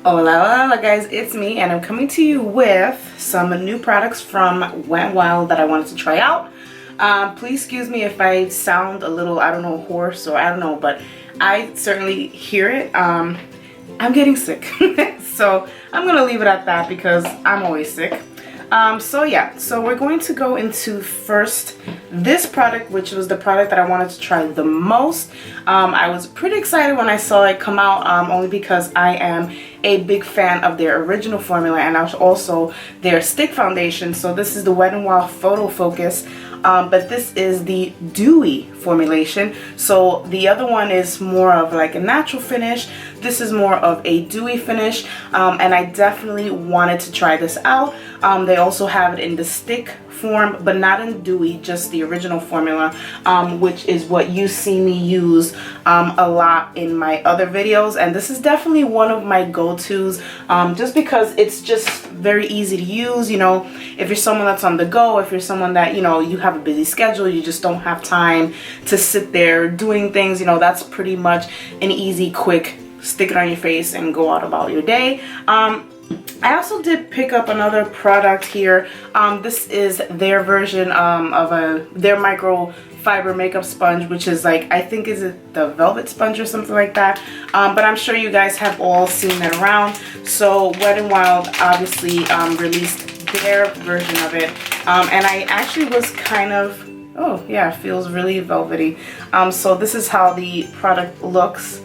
Hola, hola guys, it's me and I'm coming to you with some new products from Wet n Wild that I wanted to try out. Please excuse me if I sound a little, I don't know, hoarse or I don't know, but I certainly hear it. I'm getting sick. So I'm gonna leave it at that because I'm always sick. So we're going to go into first this product, which was the product that I wanted to try the most. I was pretty excited when I saw it come out, only because I am a big fan of their original formula and also their stick foundation. So this is the Wet n Wild Photo Focus, but this is the Dewy formulation. So the other one is more of like a natural finish. This is more of a dewy finish, and I definitely wanted to try this out. They also have it in the stick form, but not in dewy, just the original formula, which is what you see me use a lot in my other videos. And this is definitely one of my go-tos, just because it's just very easy to use. You know, if you're someone that's on the go, if you're someone that, you know, you have a busy schedule, you just don't have time to sit there doing things, you know, that's pretty much an easy, quick stick it on your face and go out about your day. I also did pick up another product here. This is their version of their microfiber makeup sponge, which is like, I think, is it the velvet sponge or something like that. But I'm sure you guys have all seen it around. So Wet n Wild obviously released their version of it, and I actually was kind of, oh yeah, it feels really velvety. So this is how the product looks.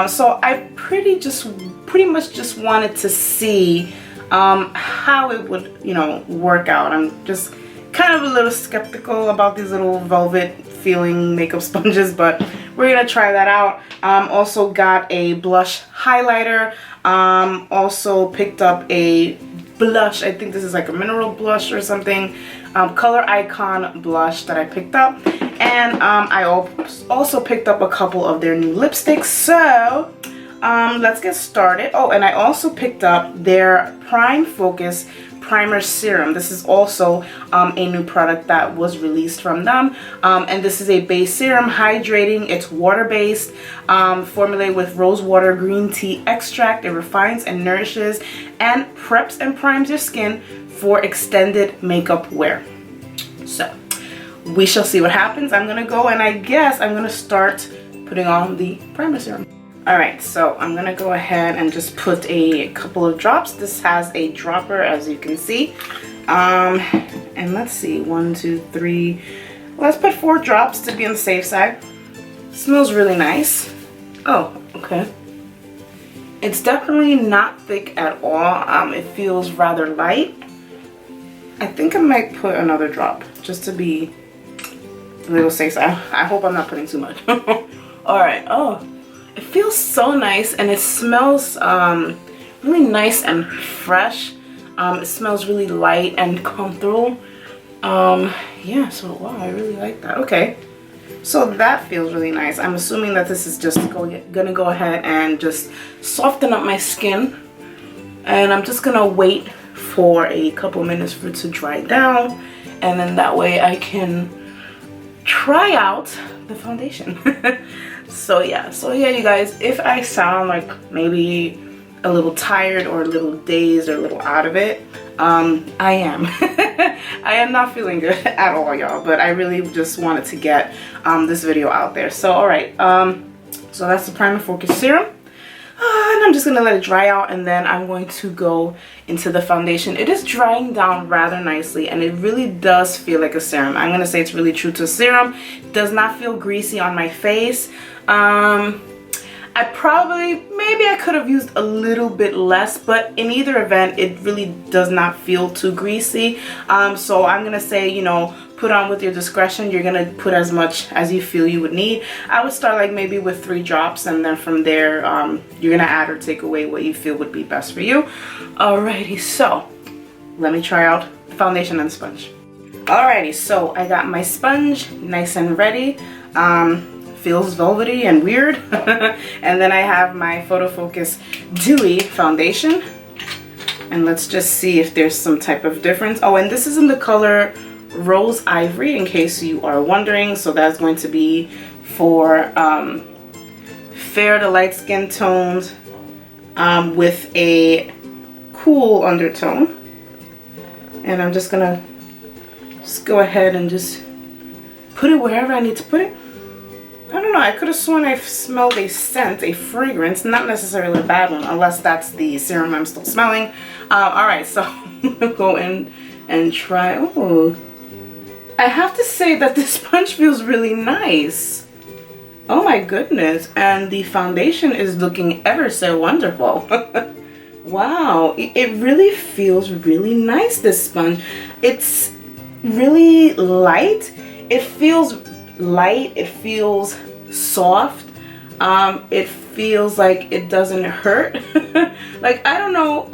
So I pretty much just wanted to see how it would, you know, work out. I'm just kind of a little skeptical about these little velvet feeling makeup sponges, but we're gonna try that out. Also got a blush highlighter. Also picked up a blush. I think this is like a mineral blush or something. Color Icon blush that I picked up. And I also picked up a couple of their new lipsticks. So let's get started. Oh, and I also picked up their Prime Focus Primer Serum. This is also a new product that was released from them. And this is a base serum, hydrating. It's water-based, formulated with rose water green tea extract. It refines and nourishes and preps and primes your skin for extended makeup wear. So we shall see what happens. I'm gonna go and I guess I'm gonna start putting on the primer serum. Alright, so I'm gonna go ahead and just put a couple of drops. This has a dropper, as you can see. And let's see, 1, 2, 3. Let's put 4 drops to be on the safe side. Smells really nice. Oh, okay. It's definitely not thick at all. It feels rather light. I think I might put another drop just to be a little safe. I hope I'm not putting too much. Alright, oh, it feels so nice and it smells really nice and fresh. It smells really light and comfortable. Yeah, so wow, I really like that. Okay, so that feels really nice. I'm assuming that this is just gonna go ahead and just soften up my skin. And I'm just gonna wait for a couple minutes for it to dry down, and then that way I can try out the foundation. So yeah, you guys, if I sound like maybe a little tired or a little dazed or a little out of it, I am. I am not feeling good at all, y'all, but I really just wanted to get this video out there. So alright, so that's the Primer Focus Serum. And I'm just going to let it dry out, and then I'm going to go into the foundation. It is drying down rather nicely, and it really does feel like a serum. I'm going to say it's really true to a serum. It does not feel greasy on my face. Maybe I could have used a little bit less, but in either event, it really does not feel too greasy. So I'm going to say, you know, put on with your discretion. You're gonna put as much as you feel you would need. I would start like maybe with 3 drops, and then from there you're gonna add or take away what you feel would be best for you. Alrighty, so let me try out the foundation and the sponge. Alrighty, so I got my sponge nice and ready. Feels velvety and weird. And then I have my Photo Focus Dewy foundation, and let's just see if there's some type of difference. Oh, and this is in the color Rose Ivory, in case you are wondering. So that's going to be for fair to light skin tones, with a cool undertone. And I'm just gonna go ahead and just put it wherever I need to put it. I don't know, I could have sworn I smelled a scent, a fragrance, not necessarily a bad one, unless that's the serum I'm still smelling. Alright, so I'm gonna go in and try. Oh, I have to say that this sponge feels really nice. Oh my goodness, and the foundation is looking ever so wonderful. Wow, it really feels really nice, this sponge. It's really light. It feels light, it feels soft, it feels like it doesn't hurt. Like, I don't know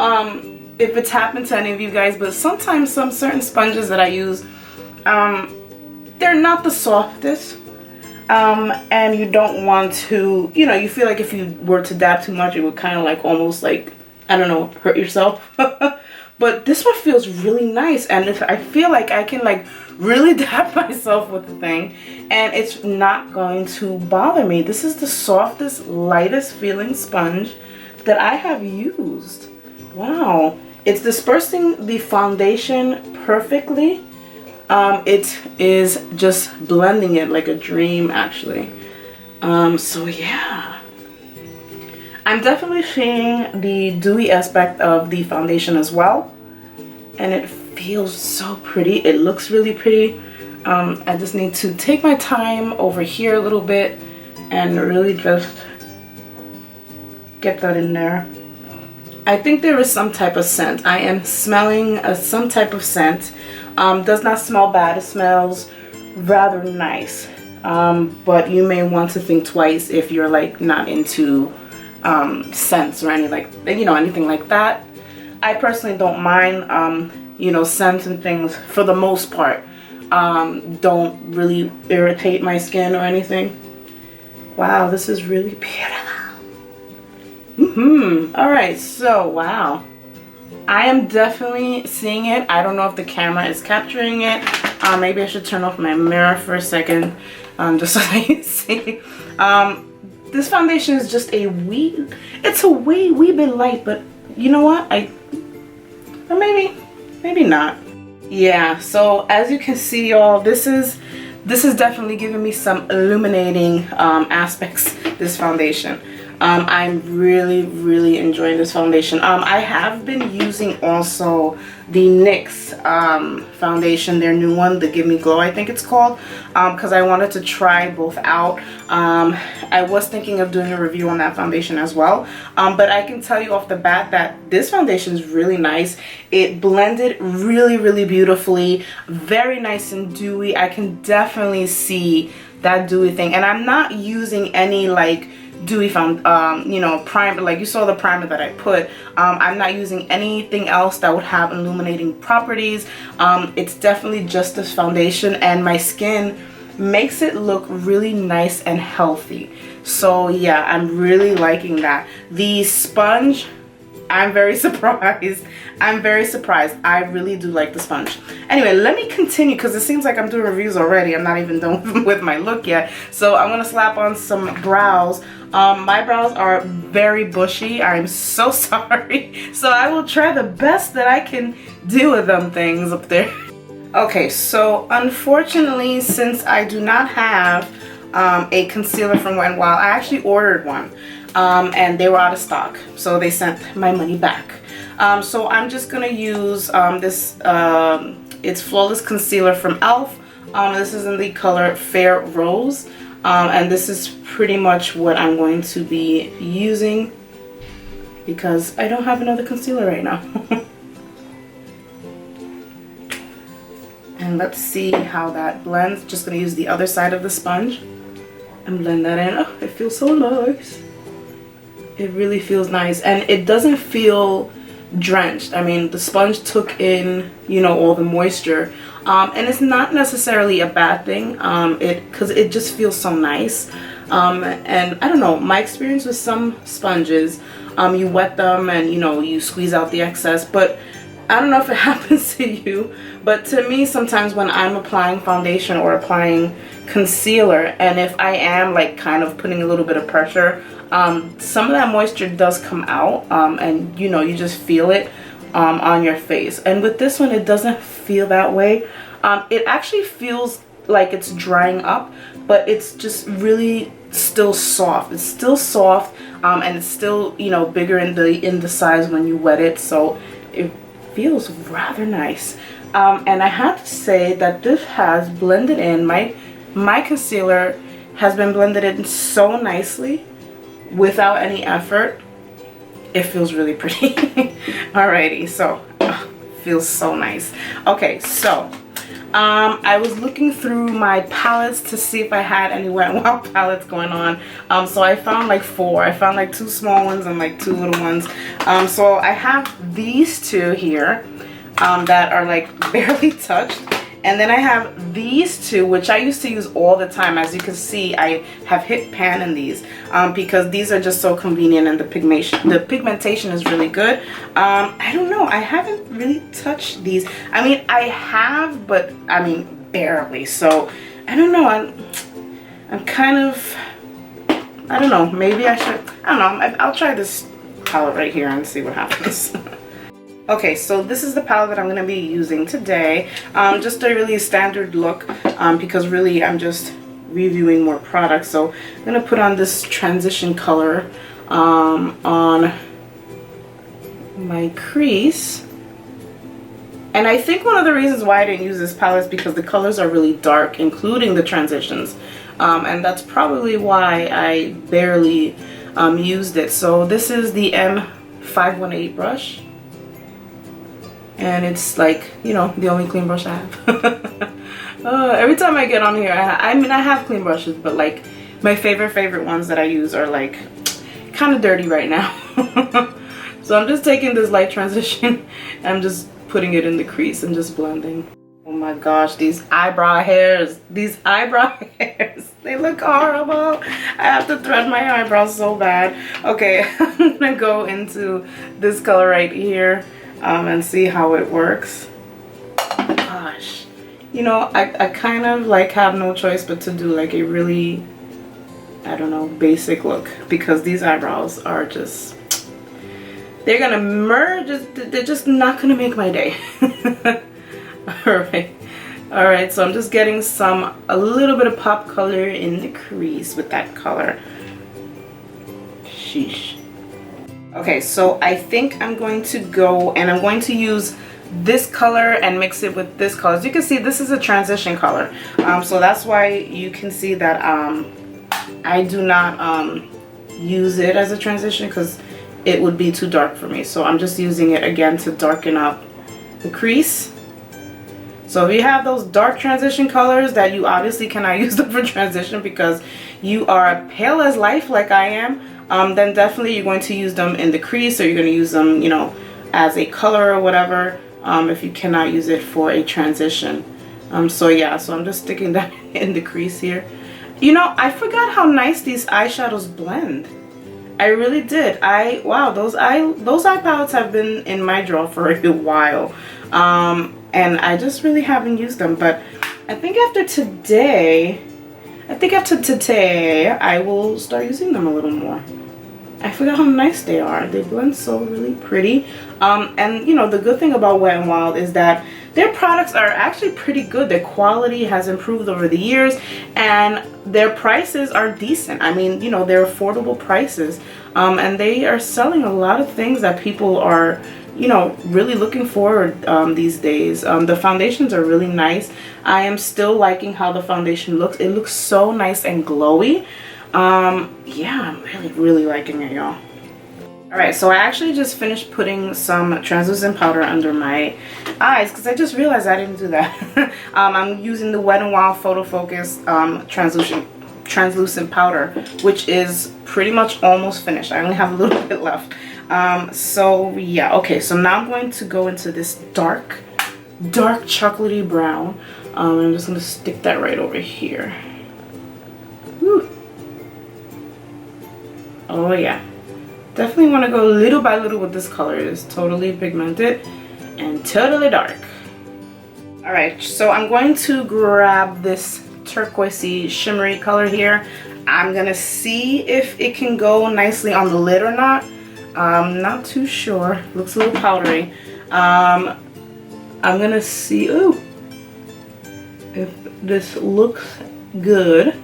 if it's happened to any of you guys, but sometimes some certain sponges that I use, they're not the softest, and you don't want to, you know, you feel like if you were to dab too much, it would kind of like almost like, I don't know, hurt yourself. But this one feels really nice, and if I feel like I can like really dab myself with the thing and it's not going to bother me. This is the softest, lightest feeling sponge that I have used. Wow, it's dispersing the foundation perfectly. It is just blending it like a dream, actually. So yeah, I'm definitely seeing the dewy aspect of the foundation as well, and it feels so pretty. It looks really pretty. I just need to take my time over here a little bit and really just get that in there. I think there is some type of scent. I am smelling some type of scent. Does not smell bad. It smells rather nice. But you may want to think twice if you're like not into scents or anything like that. I personally don't mind, you know, scents and things for the most part. Don't really irritate my skin or anything. Wow, this is really beautiful. Alright, so wow. I am definitely seeing it. I don't know if the camera is capturing it. Maybe I should turn off my mirror for a second, just so I can see. This foundation is just it's a wee bit light, but you know what? Or maybe not. Yeah, so as you can see, y'all, this is definitely giving me some illuminating aspects, this foundation. I'm really enjoying this foundation. I have been using also the NYX foundation, their new one, the Give Me Glow, I think it's called, because I wanted to try both out. I was thinking of doing a review on that foundation as well, but I can tell you off the bat that this foundation is really nice. It blended really beautifully, very nice and dewy. I can definitely see that dewy thing, and I'm not using any like dewy primer. Like you saw the primer that I put. I'm not using anything else that would have illuminating properties. It's definitely just this foundation, and my skin makes it look really nice and healthy. So yeah, I'm really liking that. The sponge, I'm very surprised. I really do like the sponge. Anyway, let me continue because it seems like I'm doing reviews already. I'm not even done with my look yet. So I'm gonna slap on some brows. My brows are very bushy. I'm so sorry. So I will try the best that I can do with them things up there. Okay, so unfortunately, since I do not have a concealer from Wet n Wild, I actually ordered one. And they were out of stock, so they sent my money back. So I'm just gonna use this it's Flawless Concealer from e.l.f. This is in the color Fair Rose, and this is pretty much what I'm going to be using because I don't have another concealer right now. And let's see how that blends. Just gonna use the other side of the sponge and blend that in. Oh, it feels so nice. It really feels nice, and it doesn't feel drenched. I mean, the sponge took in, you know, all the moisture, and it's not necessarily a bad thing, because it just feels so nice. And I don't know, my experience with some sponges, you wet them and, you know, you squeeze out the excess, but I don't know if it happens to you, but to me sometimes when I'm applying foundation or applying concealer, and if I am like kind of putting a little bit of pressure some of that moisture does come out, and you know, you just feel it on your face. And with this one, it doesn't feel that way. It actually feels like it's drying up, but it's just really still soft. It's still soft, and it's still, you know, bigger in the size when you wet it, so it feels rather nice. And I have to say that this has blended in, my concealer has been blended in so nicely without any effort. It feels really pretty. Alrighty, so feels so nice. Okay, so I was looking through my palettes to see if I had any Wet n Wild palettes going on. So I found like 4. I found like 2 small ones and like 2 little ones. So I have these 2 here that are like barely touched. And then I have these 2, which I used to use all the time. As you can see, I have hit pan in these because these are just so convenient, and the pigmentation is really good. I don't know, I haven't really touched these. I mean, I have, but I mean barely. So I don't know, I'm kind of, I don't know, maybe I should, I don't know, I'll try this palette right here and see what happens. Okay, so this is the palette that I'm going to be using today. Just a really standard look, because really I'm just reviewing more products. So I'm going to put on this transition color on my crease. And I think one of the reasons why I didn't use this palette is because the colors are really dark, including the transitions. And that's probably why I barely used it. So this is the M518 brush. And it's like, you know, the only clean brush I have. Every time I get on here, I mean, I have clean brushes, but like my favorite ones that I use are like kind of dirty right now. So I'm just taking this light transition and I'm just putting it in the crease and just blending. Oh my gosh, these eyebrow hairs, they look horrible. I have to thread my eyebrows so bad. Okay, I'm gonna go into this color right here. And see how it works. Gosh, you know, I kind of like have no choice but to do like a really, I don't know, basic look, because these eyebrows are just, they're gonna merge, they're just not gonna make my day. Alright, so I'm just getting a little bit of pop color in the crease with that color. Sheesh. Okay, so I think I'm going to go and I'm going to use this color and mix it with this color. As you can see, this is a transition color. So that's why you can see that I do not use it as a transition, because it would be too dark for me. So I'm just using it again to darken up the crease. So if you have those dark transition colors that you obviously cannot use them for transition because you are pale as life like I am, then definitely you're going to use them in the crease, or you're going to use them, you know, as a color or whatever, if you cannot use it for a transition. So yeah, so I'm just sticking that in the crease here. You know, I forgot how nice these eyeshadows blend. I really did. Wow, those eye palettes have been in my drawer for a while. And I just really haven't used them, but I think after today I will start using them a little more. I forgot how nice they are. They blend so really pretty. And you know, the good thing about Wet n Wild is that their products are actually pretty good. Their quality has improved over the years, and their prices are decent. I mean, you know, they're affordable prices. And they are selling a lot of things that people are, you know, really looking forward these days. The foundations are really nice. I am still liking how the foundation looks. It looks so nice and glowy. Yeah, I'm really liking it, y'all. Alright, so I actually just finished putting some translucent powder under my eyes because I just realized I didn't do that. I'm using the Wet n Wild Photo Focus translucent powder, which is pretty much almost finished. I only have a little bit left. So yeah, okay, so now I'm going to go into this dark chocolatey brown. I'm just going to stick that right over here. Woo. Oh yeah, definitely want to go little by little with this color. It is totally pigmented and totally dark. Alright, so I'm going to grab this turquoisey shimmery color here. I'm gonna see if it can go nicely on the lid or not. Not too sure. Looks a little powdery. I'm gonna see if this looks good.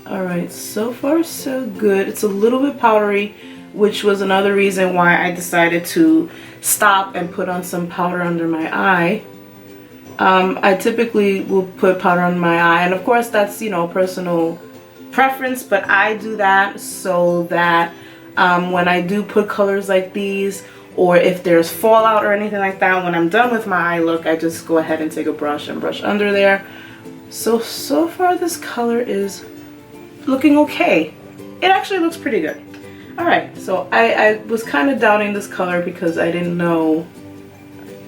Alright, so far so good. It's a little bit powdery, which was another reason why I decided to stop and put on some powder under my eye. I typically will put powder on my eye, and of course that's, you know, personal preference, but I do that so that when I do put colors like these, or if there's fallout or anything like that, when I'm done with my eye look, I just go ahead and take a brush and brush under there. So far this color is looking okay. It actually looks pretty good. Alright, so I was kind of doubting this color because I didn't know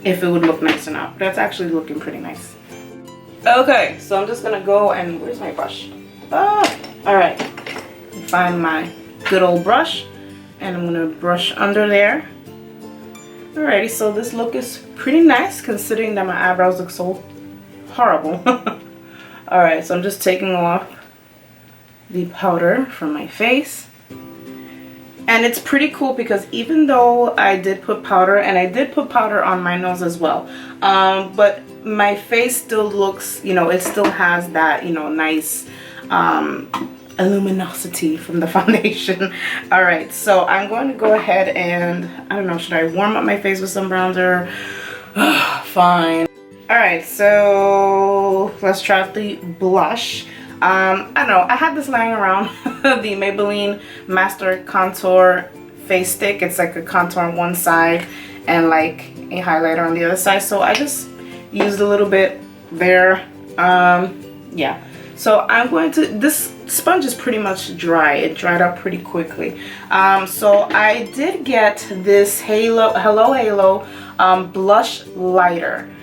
if it would look nice or not, but it's actually looking pretty nice. Okay, so I'm just gonna go and, where's my brush? Alright, find my good old brush, and I'm gonna brush under there. Alrighty, so this look is pretty nice considering that my eyebrows look so horrible. Alright, so I'm just taking off the powder from my face. And it's pretty cool because even though I did put powder, and I did put powder on my nose as well, but my face still looks, you know, it still has that, you know, nice luminosity from the foundation. Alright, so I'm going to go ahead and, I don't know, should I warm up my face with some bronzer? Fine. Alright, so let's try out the blush. I don't know, I had this lying around, the Maybelline Master Contour Face Stick. It's like a contour on one side and like a highlighter on the other side, so I just used a little bit there. Yeah, so I'm going to, this sponge is pretty much dry. It dried up pretty quickly. So I did get this Hello Halo blush lighter.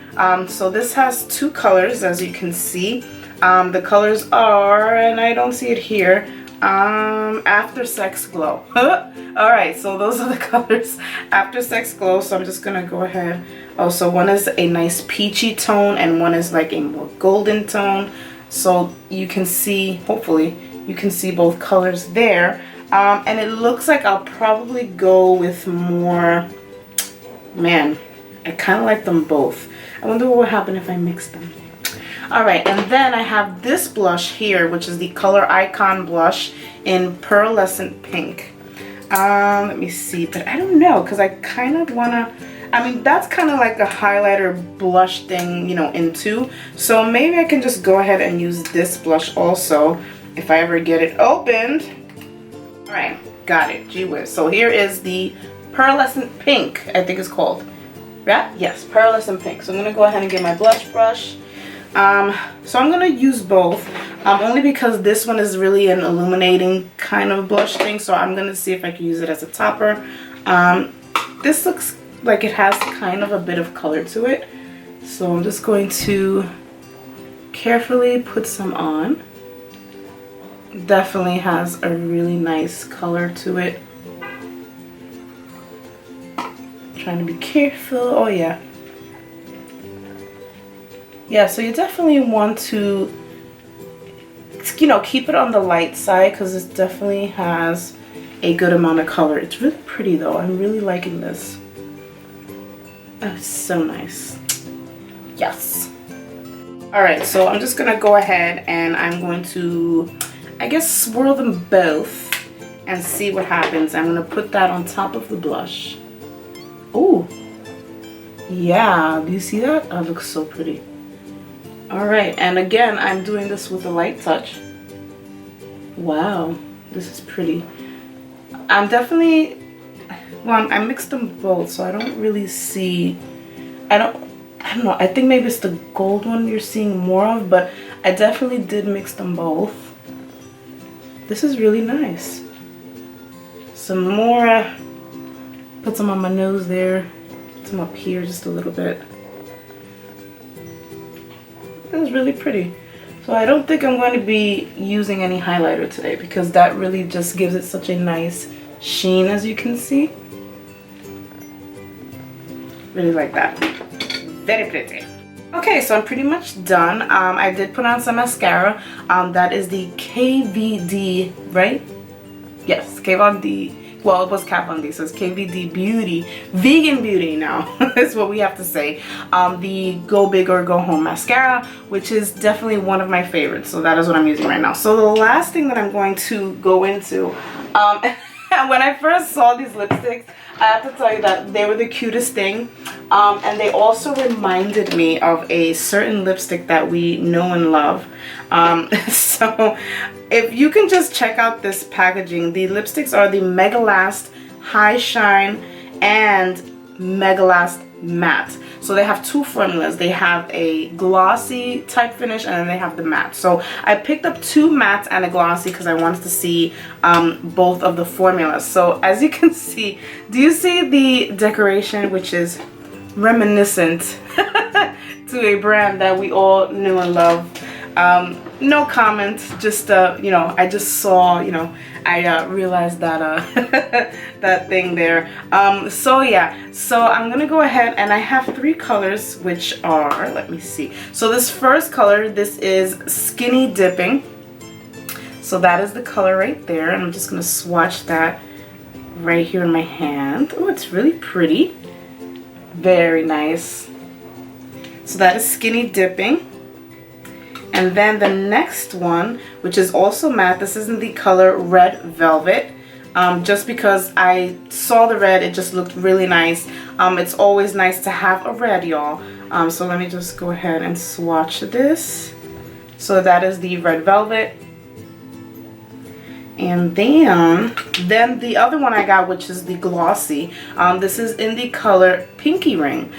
So this has two colors, as you can see. The colors are, and I don't see it here, After Sex Glow. Alright, so those are the colors, After Sex Glow. So I'm just gonna go ahead. Oh, so one is a nice peachy tone and one is like a more golden tone. So you can see, hopefully, you can see both colors there. And it looks like I'll probably go with more, man, I kind of like them both. I wonder what would happen if I mix them. Alright, and then I have this blush here, which is the Color Icon blush in Pearlescent Pink. Let me see, but I don't know, because I kind of want to, I mean, that's kind of like a highlighter blush thing, you know, into. So maybe I can just go ahead and use this blush also, if I ever get it opened. Alright, got it, gee whiz. So here is the Pearlescent Pink, I think it's called. Right? Yes, Pearlescent Pink. So I'm going to go ahead and get my blush brush. So I'm gonna use both, only because this one is really an illuminating kind of blush thing, so I'm gonna see if I can use it as a topper. This looks like it has kind of a bit of color to it, so I'm just going to carefully put some on. Definitely has a really nice color to it. Trying to be careful. Oh yeah. Yeah, so you definitely want to, you know, keep it on the light side because it definitely has a good amount of color. It's really pretty though. I'm really liking this. Oh, it's so nice. Yes. Alright, so I'm just going to go ahead and I'm going to, I guess, swirl them both and see what happens. I'm going to put that on top of the blush. Ooh. Yeah, do you see that? Oh, it looks so pretty. Alright, and again, I'm doing this with a light touch. Wow, this is pretty. I'm definitely, well, I mixed them both, so I don't really see, I don't know, I think maybe it's the gold one you're seeing more of, but I definitely did mix them both. This is really nice. Some more, put some on my nose there, some up here just a little bit. This is really pretty. So I don't think I'm going to be using any highlighter today because that really just gives it such a nice sheen, as you can see. Really like that. Very pretty. Okay, so I'm pretty much done. I did put on some mascara. That is the KVD, right? Yes, KVD. Well, it was Kat Von D, so it's KVD Beauty, Vegan Beauty now, is what we have to say. The Go Big or Go Home mascara, which is definitely one of my favorites. So that is what I'm using right now. So the last thing that I'm going to go into, when I first saw these lipsticks, I have to tell you that they were the cutest thing. And they also reminded me of a certain lipstick that we know and love. So if you can just check out this packaging, the lipsticks are the Mega Last High Shine and Mega Last Matte. So they have two formulas. They have a glossy type finish and then they have the matte. So I picked up two mattes and a glossy because I wanted to see both of the formulas. So as you can see, do you see the decoration, which is reminiscent to a brand that we all knew and loved? No comment, just you know, I just saw, you know, I realized that that thing there. So yeah, so I'm gonna go ahead and I have three colors, which are, let me see. So this first color, this is Skinny Dipping. So that is the color right there, and I'm just gonna swatch that right here in my hand. Oh, it's really pretty. Very nice. So that is Skinny Dipping. And then the next one, which is also matte, this is in the color Red Velvet. Just because I saw the red, it just looked really nice. It's always nice to have a red, y'all. So let me just go ahead and swatch this. So that is the Red Velvet. And then the other one I got, which is the glossy, this is in the color Pinky Ring,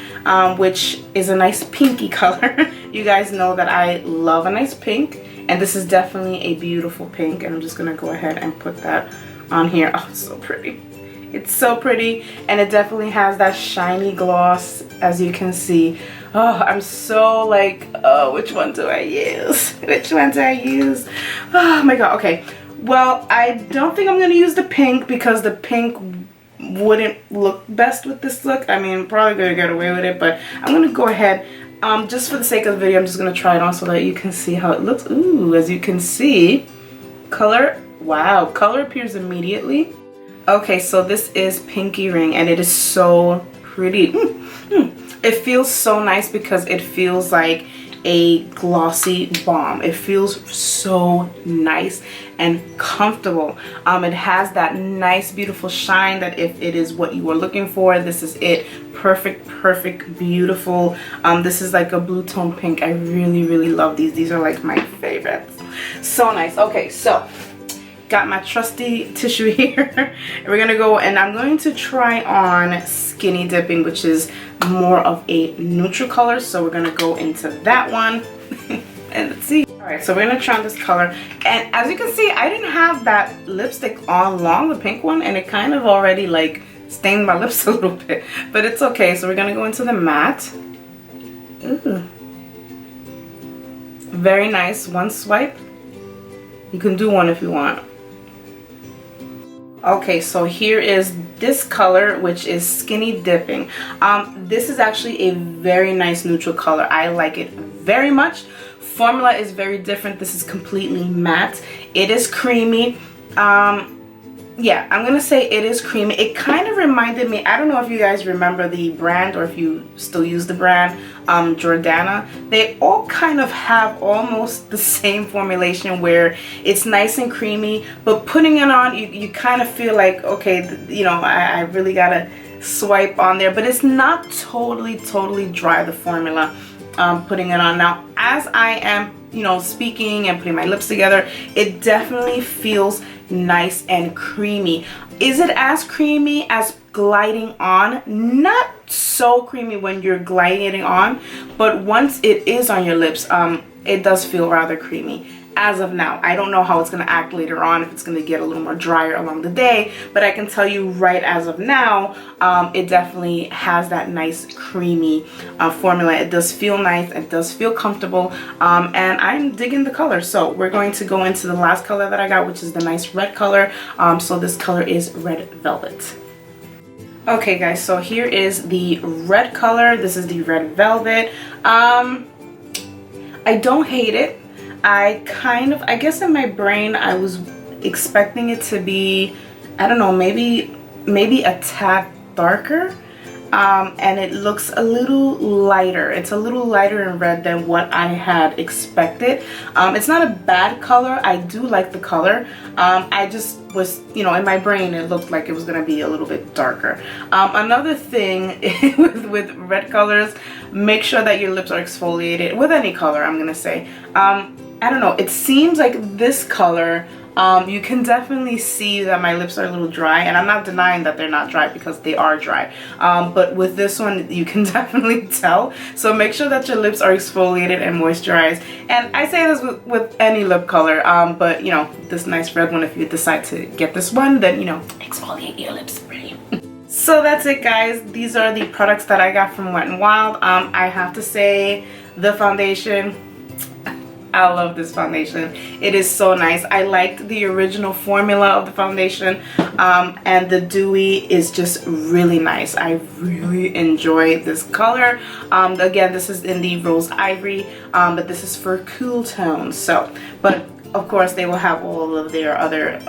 which is a nice pinky color. You guys know that I love a nice pink, and this is definitely a beautiful pink, and I'm just gonna go ahead and put that on here. Oh, it's so pretty. It's so pretty, and it definitely has that shiny gloss, as you can see. Oh, I'm so like, oh, which one do I use? Which one do I use? Oh my god, okay. Well, I don't think I'm going to use the pink because the pink wouldn't look best with this look. I mean, probably going to get away with it, but I'm going to go ahead. Just for the sake of the video, I'm just going to try it on so that you can see how it looks. Ooh, as you can see, color, wow, color appears immediately. Okay, so this is Pinky Ring, and it is so pretty. It feels so nice because it feels like a glossy balm. It feels so nice and comfortable. It has that nice beautiful shine that if it is what you were looking for, this is it. Perfect, perfect, beautiful. This is like a blue tone pink. I really love these. These are like my favorites. So nice. Okay, so got my trusty tissue here. And we're gonna go, and I'm going to try on Skinny Dipping, which is more of a neutral color. So we're gonna go into that one and let's see. All right, so we're gonna try on this color, and as you can see, I didn't have that lipstick on long, the pink one, and it kind of already like stained my lips a little bit, but it's okay. So we're gonna go into the matte. Ooh. Very nice. One swipe. You can do one if you want. Okay, so here is this color, which is Skinny Dipping. This is actually a very nice neutral color. I like it very much. Formula is very different. This is completely matte. It is creamy. Yeah, I'm gonna say it is creamy. It kind of reminded me, I don't know if you guys remember the brand or if you still use the brand, Jordana. They all kind of have almost the same formulation where it's nice and creamy, but putting it on, you kind of feel like, okay, you know, I really gotta swipe on there, but it's not totally dry, the formula. Putting it on now, as I am, you know, speaking and putting my lips together, it definitely feels nice and creamy. Is it as creamy as gliding on? Not so creamy when you're gliding it on, but once it is on your lips, it does feel rather creamy. As of now, I don't know how it's going to act later on, if it's going to get a little more drier along the day, but I can tell you right as of now, it definitely has that nice creamy formula. It does feel nice, it does feel comfortable, and I'm digging the color. So we're going to go into the last color that I got, which is the nice red color. So this color is Red Velvet. Okay guys, so here is the red color. This is the red velvet. I don't hate it. I guess in my brain I was expecting it to be, I don't know, maybe a tad darker. And it looks a little lighter. It's a little lighter in red than what I had expected. It's not a bad color. I do like the color. I just was, you know, in my brain it looked like it was gonna be a little bit darker. Another thing with red colors, make sure that your lips are exfoliated with any color, I'm gonna say. I don't know, it seems like this color, you can definitely see that my lips are a little dry, and I'm not denying that they're not dry because they are dry. But with this one, you can definitely tell. So make sure that your lips are exfoliated and moisturized. And I say this with any lip color, but you know, this nice red one, if you decide to get this one, then you know, exfoliate your lips really. So that's it guys. These are the products that I got from Wet n Wild. I have to say, the foundation, I love this foundation. It is so nice. I liked the original formula of the foundation, and the Dewy is just really nice. I really enjoy this color. Again, this is in the Rose Ivory, but this is for cool tones. So, but of course they will have all of their other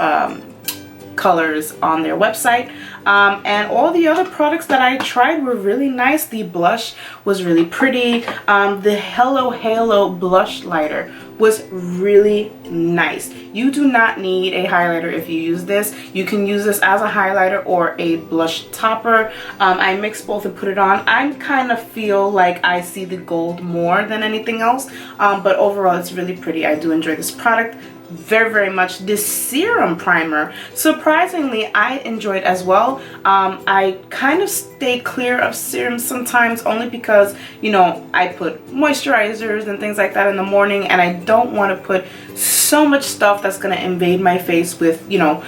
colors on their website. And all the other products that I tried were really nice. The blush was really pretty. The Hello Halo blush lighter was really nice. You do not need a highlighter if you use this. You can use this as a highlighter or a blush topper. I mixed both and put it on. I kind of feel like I see the gold more than anything else, but overall it's really pretty. I do enjoy this product very much. This serum primer, surprisingly, I enjoyed as well. I kind of stay clear of serums sometimes, only because, you know, I put moisturizers and things like that in the morning, and I don't want to put so much stuff that's going to invade my face with, you know,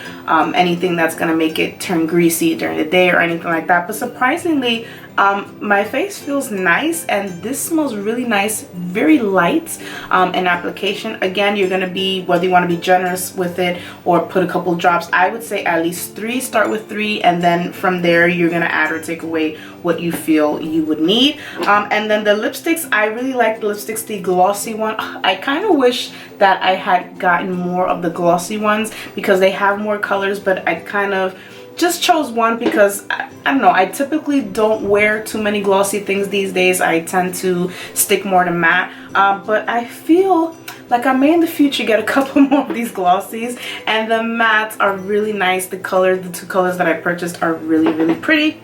anything that's going to make it turn greasy during the day or anything like that. But surprisingly, my face feels nice, and this smells really nice, very light in application. Again, you're going to be, whether you want to be generous with it or put a couple drops, I would say at least 3. Start with 3, and then from there you're going to add or take away what you feel you would need. And then the lipsticks, I really like the lipsticks, the glossy one. I kind of wish that I had gotten more of the glossy ones because they have more colors, but I kind of just chose one because I don't know, I typically don't wear too many glossy things these days. I tend to stick more to matte, but I feel like I may in the future get a couple more of these glossies, and the mattes are really nice. The 2 colors that I purchased are really pretty.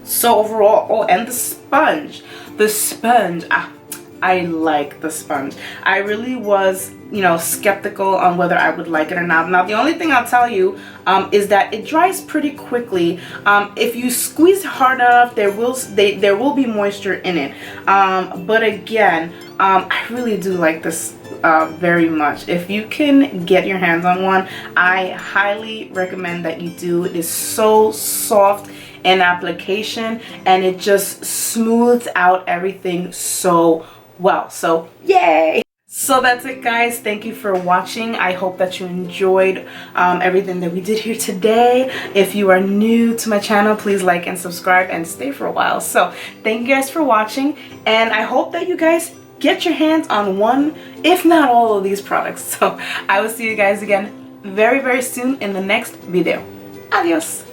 So overall, oh, and the sponge, I like the sponge. I really was, you know, skeptical on whether I would like it or not. Now, the only thing I'll tell you is that it dries pretty quickly. If you squeeze hard enough, there will be moisture in it. But again, I really do like this very much. If you can get your hands on one, I highly recommend that you do. It is so soft in application, and it just smooths out everything so well. So yay! So that's it guys, thank you for watching. I hope that you enjoyed everything that we did here today. If you are new to my channel, please like and subscribe and stay for a while. So thank you guys for watching, and I hope that you guys get your hands on one, if not all of these products. So I will see you guys again very soon in the next video. Adios!